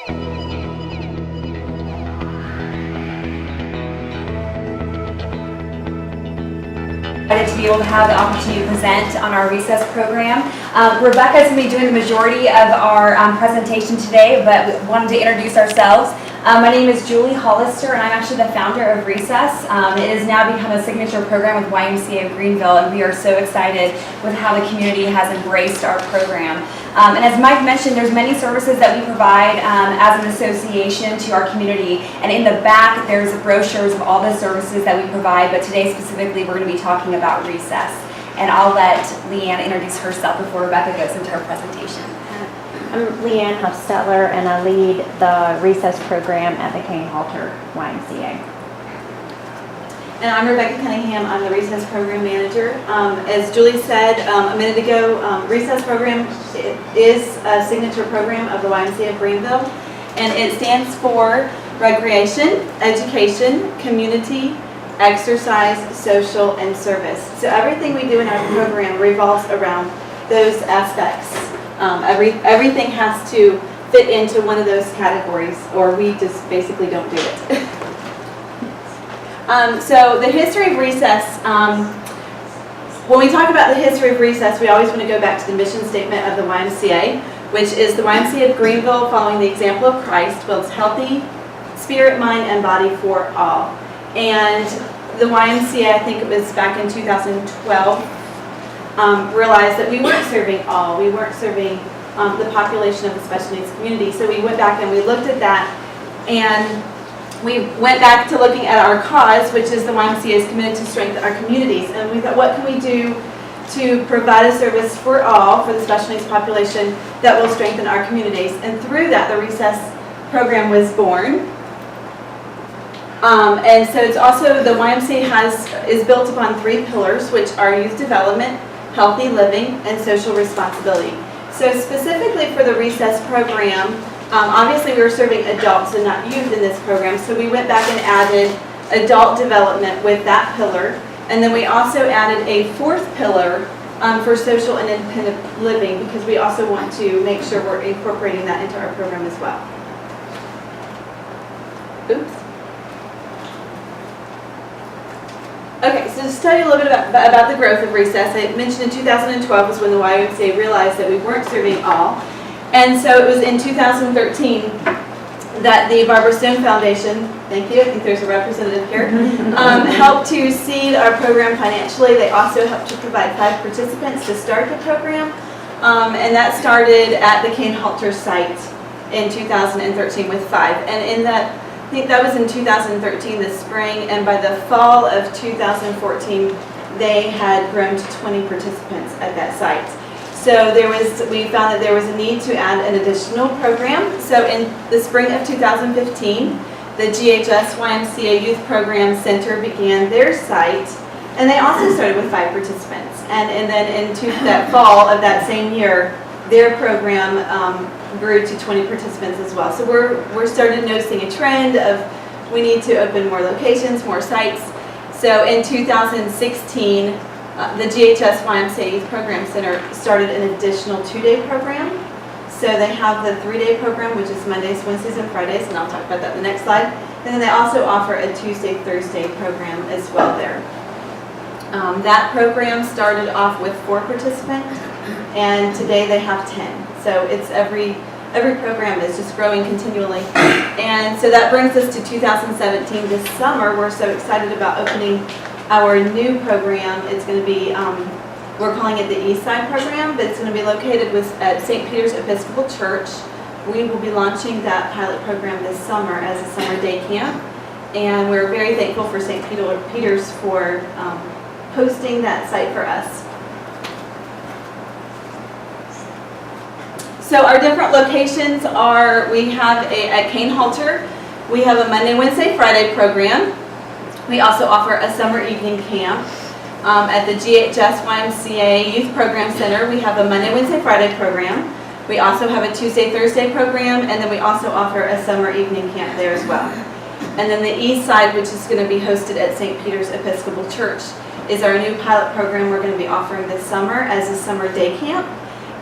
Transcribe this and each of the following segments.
To be able to have the opportunity to present on our recess program. Rebecca is going to be doing the majority of our presentation today, but we wanted to introduce ourselves. My name is Julie Hollister, and I'm actually the founder of Recess. It has now become a signature program with YMCA of Greenville, and we are so excited with how the community has embraced our program. And as Mike mentioned, there's many services that we provide as an association to our community. And in the back, there's brochures of all the services that we provide, but today specifically, we're going to be talking about Recess. And I'll let Leanne introduce herself before Rebecca goes into her presentation. I'm Leanne Huffstetler, and I lead the Recess program at the Kane Halter YMCA. And I'm Rebecca Cunningham. I'm the Recess Program Manager. As Julie said a minute ago, Recess Program is a signature program of the YMCA of Greenville, and it stands for Recreation, Education, Community, Exercise, Social, and Service. So everything we do in our program revolves around those aspects. Everything has to fit into one of those categories, or we just basically don't do it. So the history of Recess, when we talk about the history of Recess, we always want to go back to the mission statement of the YMCA, which is the YMCA of Greenville, following the example of Christ, builds healthy spirit, mind, and body for all. And the YMCA, I think it was back in 2012, realized that we weren't serving all. We weren't serving the population of the special needs community. So we went back and we looked at that, and we went back to looking at our cause, which is the YMCA is committed to strengthen our communities. And we thought, what can we do to provide a service for all, for the special needs population, that will strengthen our communities? And through that, the Recess program was born. And so it's also, the YMCA is built upon 3 pillars, which are youth development, healthy living, and social responsibility. So specifically for the Recess program, obviously we were serving adults and not youth in this program, so we went back and added adult development with that pillar. And then we also added a 4th pillar for social and independent living, because we also want to make sure we're incorporating that into our program as well. Oops. Okay, so just to tell you a little bit about the growth of Recess, I mentioned in 2012 was when the YMCA realized that we weren't serving all. And so it was in 2013 that the Barbara Stone Foundation, thank you, I think there's a representative here, helped to seed our program financially. They also helped to provide 5 participants to start the program. And that started at the Kane Halter site in 2013 with 5. And in that, I think that was in 2013, the spring, and by the fall of 2014, they had grown to 20 participants at that site. So we found that there was a need to add an additional program. So in the spring of 2015, the GHS YMCA Youth Program Center began their site, and they also started with 5 participants. And then into that fall of that same year, their program grew to 20 participants as well. So we're starting noticing a trend of we need to open more locations, more sites. So in 2016, the GHS YMCA Youth Program Center started an additional 2-day program. So they have the 3-day program, which is Mondays, Wednesdays, and Fridays, and I'll talk about that in the next slide. And then they also offer a Tuesday, Thursday program as well there. That program started off with 4 participants, and today they have 10. So it's every program is just growing continually. And so that brings us to 2017. This summer, we're so excited about opening our new program. It's going to be, we're calling it the East Side program, but it's going to be located at St. Peter's Episcopal Church. We will be launching that pilot program this summer as a summer day camp. And we're very thankful for St. Peter's for hosting that site for us. So our different locations are, we have at Kane Halter, we have a Monday, Wednesday, Friday program. We also offer a summer evening camp. At the GHS YMCA Youth Program Center, we have a Monday, Wednesday, Friday program. We also have a Tuesday, Thursday program, and then we also offer a summer evening camp there as well. And then the East Side, which is going to be hosted at St. Peter's Episcopal Church, is our new pilot program we're going to be offering this summer as a summer day camp.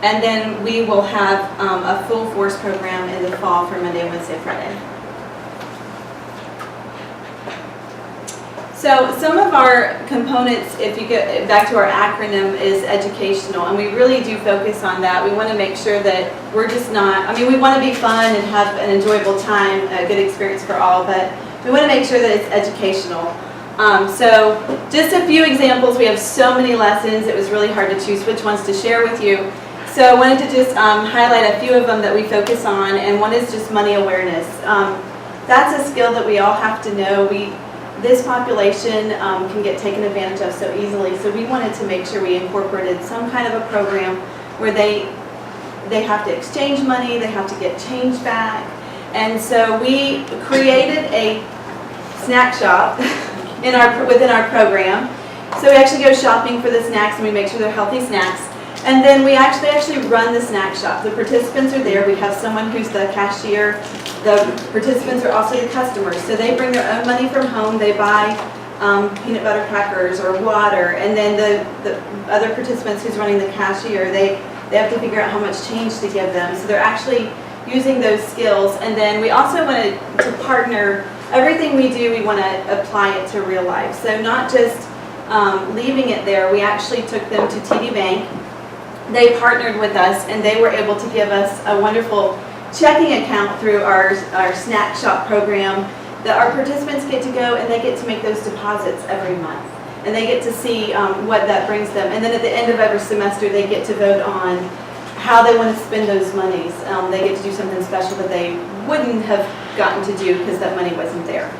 And then we will have a full force program in the fall for Monday, Wednesday, Friday. So some of our components, if you get back to our acronym, is educational, and we really do focus on that. We want to make sure that we're just not, I mean, we want to be fun and have an enjoyable time, a good experience for all, but we want to make sure that it's educational. So just a few examples. We have so many lessons, it was really hard to choose which ones to share with you. So I wanted to just highlight a few of them that we focus on, and one is just money awareness. That's a skill that we all have to know. This population can get taken advantage of so easily, so we wanted to make sure we incorporated some kind of a program where they have to exchange money, they have to get change back, and so we created a snack shop within our program. So we actually go shopping for the snacks, and we make sure they're healthy snacks. And then we actually run the snack shop. The participants are there. We have someone who's the cashier. The participants are also the customers. So they bring their own money from home. They buy peanut butter crackers or water. And then the other participants who's running the cashier, they have to figure out how much change to give them. So they're actually using those skills. And then we also wanted to partner. Everything we do, we want to apply it to real life. So not just leaving it there. We actually took them to TD Bank. They partnered with us, and they were able to give us a wonderful checking account through our snack shop program that our participants get to go and they get to make those deposits every month. And they get to see what that brings them. And then at the end of every semester, they get to vote on how they want to spend those monies. They get to do something special that they wouldn't have gotten to do because that money wasn't there.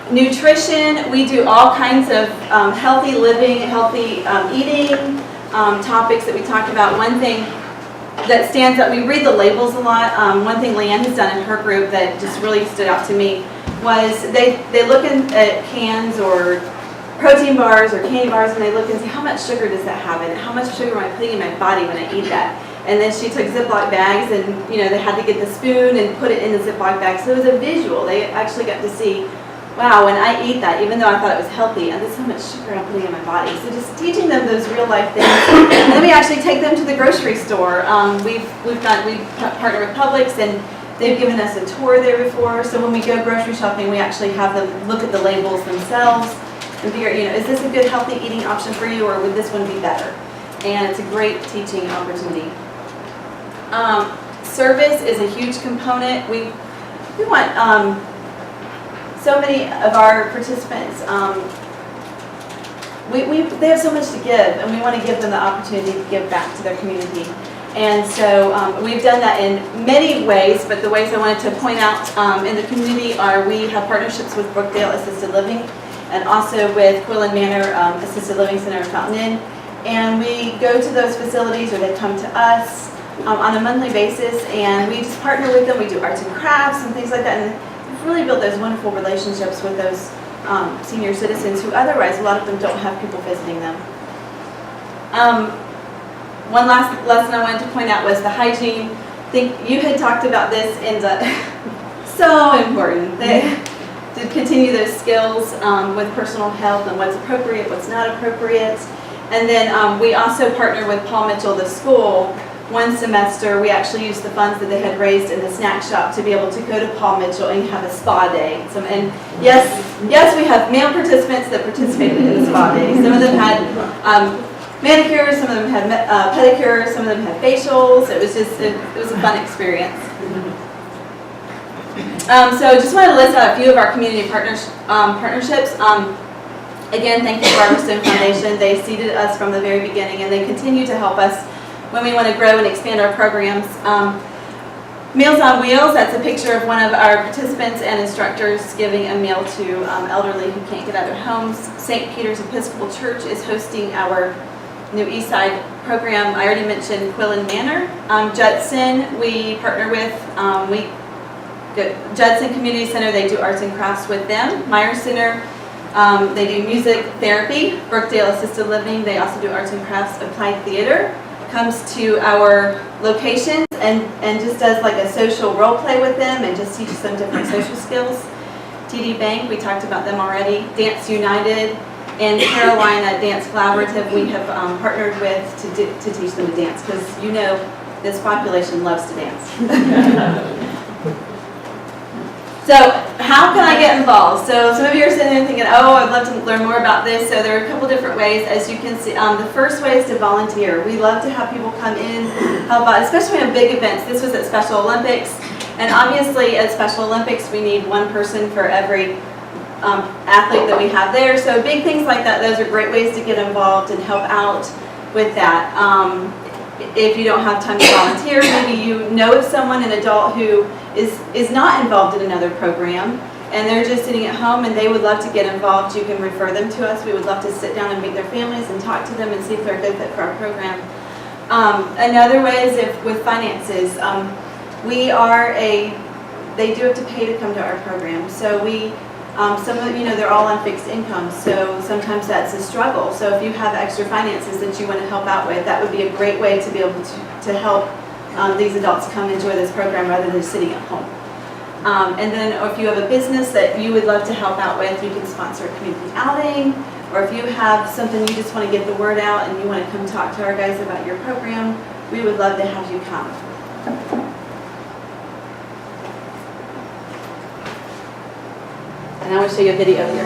Nutrition, we do all kinds of healthy living, healthy eating, topics that we talk about. One thing that stands out, we read the labels a lot. One thing Leanne has done in her group that just really stood out to me was they look at cans or protein bars or candy bars, and they look and say, how much sugar does that have in it? How much sugar am I putting in my body when I eat that? And then she took Ziploc bags, and they had to get the spoon and put it in the Ziploc bag. So it was a visual. They actually got to see, wow, when I eat that, even though I thought it was healthy, and this is how much sugar I'm putting in my body. So just teaching them those real life things. And then we actually take them to the grocery store. We partner with Publix, and they've given us a tour there before. So when we go grocery shopping, we actually have them look at the labels themselves and figure, is this a good healthy eating option for you, or would this one be better? And it's a great teaching opportunity. Service is a huge component. We want so many of our participants, they have so much to give, and we want to give them the opportunity to give back to their community. And so we've done that in many ways, but the ways I wanted to point out in the community are we have partnerships with Brookdale Assisted Living and also with Quillen Manor Assisted Living Center in Fountain Inn. And we go to those facilities, or they come to us on a monthly basis, and we just partner with them. We do arts and crafts and things like that. And we've really built those wonderful relationships with those senior citizens who otherwise, a lot of them don't have people visiting them. One last lesson I wanted to point out was the hygiene. I think you had talked about this in the, so important. To continue those skills with personal health and what's appropriate, what's not appropriate. And then we also partner with Paul Mitchell, the school. One semester, we actually used the funds that they had raised in the snack shop to be able to go to Paul Mitchell and have a spa day. So, and yes, we have male participants that participated in the spa day. Some of them had manicures, some of them had pedicures, some of them had facials. It was just, it was a fun experience. So just wanted to list out a few of our community partnerships. Again, thank you to Barbara Stone Foundation. They seeded us from the very beginning, and they continue to help us when we want to grow and expand our programs. Meals on Wheels, that's a picture of one of our participants and instructors giving a meal to elderly who can't get out of their homes. St. Peter's Episcopal Church is hosting our new East Side program. I already mentioned Quillen Manor. Judson, we partner with, Judson Community Center, they do arts and crafts with them. Meyer Center, they do music therapy. Brookdale Assisted Living, they also do arts and crafts. Applied Theater comes to our locations and just does like a social role play with them and just teaches them different social skills. TD Bank, we talked about them already. Dance United, and Carolina Dance Collaborative we have partnered with to teach them to dance, because you know this population loves to dance. So how can I get involved? So some of you are sitting there thinking, oh, I'd love to learn more about this. So there are a couple different ways. As you can see, the first way is to volunteer. We love to have people come in, help out, especially on big events. This was at Special Olympics. And obviously at Special Olympics, we need one person for every athlete that we have there. So big things like that, those are great ways to get involved and help out with that. If you don't have time to volunteer, maybe you know of someone, an adult who is not involved in another program, and they're just sitting at home and they would love to get involved. You can refer them to us. We would love to sit down and meet their families and talk to them and see if they're a good fit for our program. Another way is with finances. They do have to pay to come to our program. So some of they're all on fixed income, so sometimes that's a struggle. So if you have extra finances that you want to help out with, that would be a great way to be able to help these adults come enjoy this program rather than sitting at home. And then if you have a business that you would love to help out with, you can sponsor a community outing, or if you have something you just want to get the word out and you want to come talk to our guys about your program, we would love to have you come. And I want to show you a video here.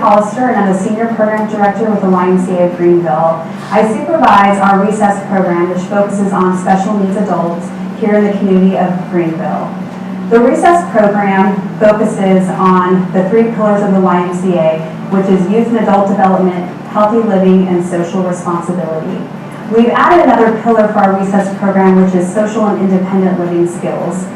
Hollister, and I'm the Senior Program Director with the YMCA of Greenville. I supervise our recess program, which focuses on special needs adults here in the community of Greenville. The recess program focuses on the three pillars of the YMCA, which is youth and adult development, healthy living, and social responsibility. We've added another pillar for our recess program, which is social and independent living skills.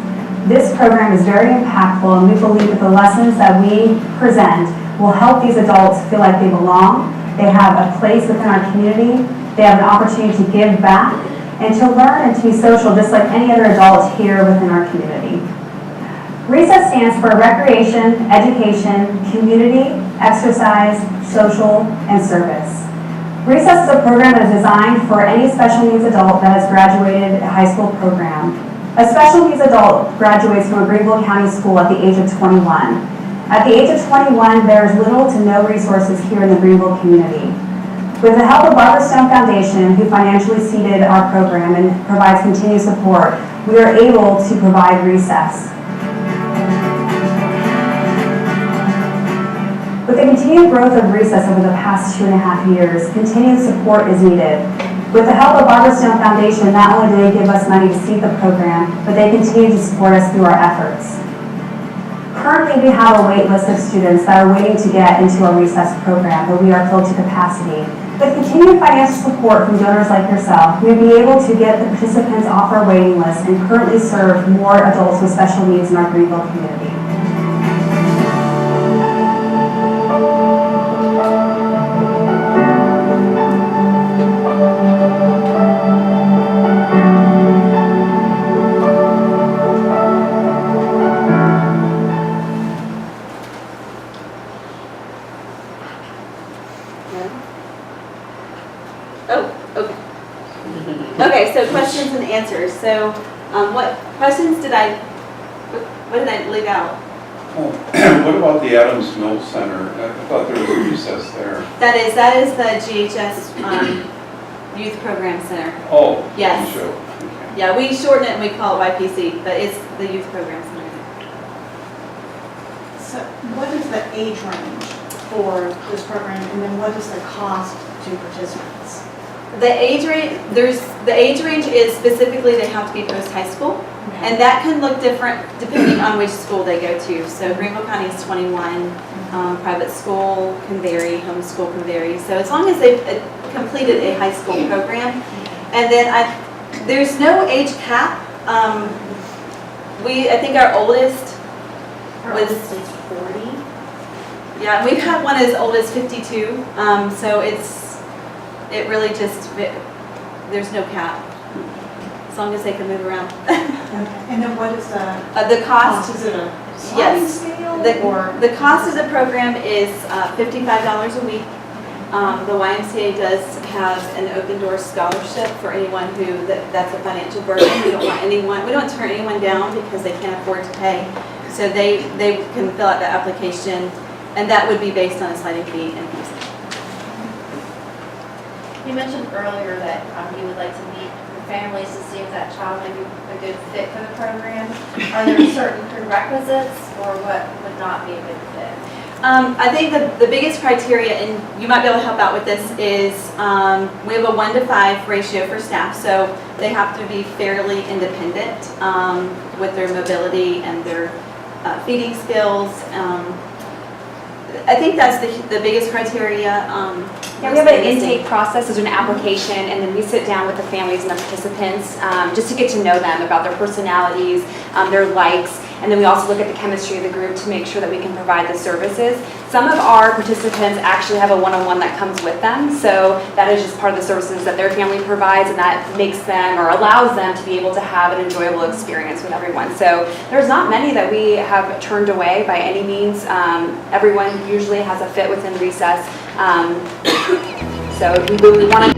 This program is very impactful, and we believe that the lessons that we present will help these adults feel like they belong, they have a place within our community, they have an opportunity to give back, and to learn and to be social just like any other adult here within our community. Recess stands for recreation, education, community, exercise, social, and service. Recess is a program that is designed for any special needs adult that has graduated a high school program. A special needs adult graduates from a Greenville County school at the age of 21. At the age of 21, there is little to no resources here in the Greenville community. With the help of Barbara Stone Foundation, who financially seeded our program and provides continued support, we are able to provide recess. With the continued growth of recess over the past 2.5 years, continued support is needed. With the help of Barbara Stone Foundation, not only do they give us money to seed the program, but they continue to support us through our efforts. Currently, we have a wait list of students that are waiting to get into our recess program, but we are filled to capacity. With continued financial support from donors like yourself, we'll be able to get the participants off our waiting list and currently serve more adults with special needs in our Greenville community. Okay, so questions and answers. So what questions did I leave out? Oh, what about the Adams Mill Center? I thought there was a recess there. That is the GHS Youth Program Center. Oh, yes. Sure. Okay. Yeah, we shorten it and we call it YPC, but it's the Youth Program Center. So what is the age range for this program, and then what is the cost to participants? The age range is specifically they have to be post-high school, and that can look different depending on which school they go to. So Greenville County is 21, private school can vary, homeschool can vary. So as long as they've completed a high school program, and then there's no age cap. I think our oldest was 40. Yeah, we've had one as old as 52. So it really just, there's no cap, as long as they can move around. And then what is the The cost? Is it a sliding Yes. scale or? The cost of the program is $55 a week. The YMCA does have an open door scholarship for anyone who, that's a financial burden. We don't want to turn anyone down because they can't afford to pay. So they can fill out the application, and that would be based on a sliding fee and fees. You mentioned earlier that you would like to meet the families to see if that child may be a good fit for the program. Are there certain prerequisites or what would not be a good fit? I think the biggest criteria, and you might be able to help out with this, is we have a 1-to-5 ratio for staff, so they have to be fairly independent with their mobility and their feeding skills. I think that's the biggest criteria. Yeah, we have an intake process, there's an application, and then we sit down with the families and the participants just to get to know them about their personalities, their likes, and then we also look at the chemistry of the group to make sure that we can provide the services. Some of our participants actually have a one-on-one that comes with them, so that is just part of the services that their family provides, and that makes them or allows them to be able to have an enjoyable experience with everyone. So there's not many that we have turned away by any means. Everyone usually has a fit within recess. So we want to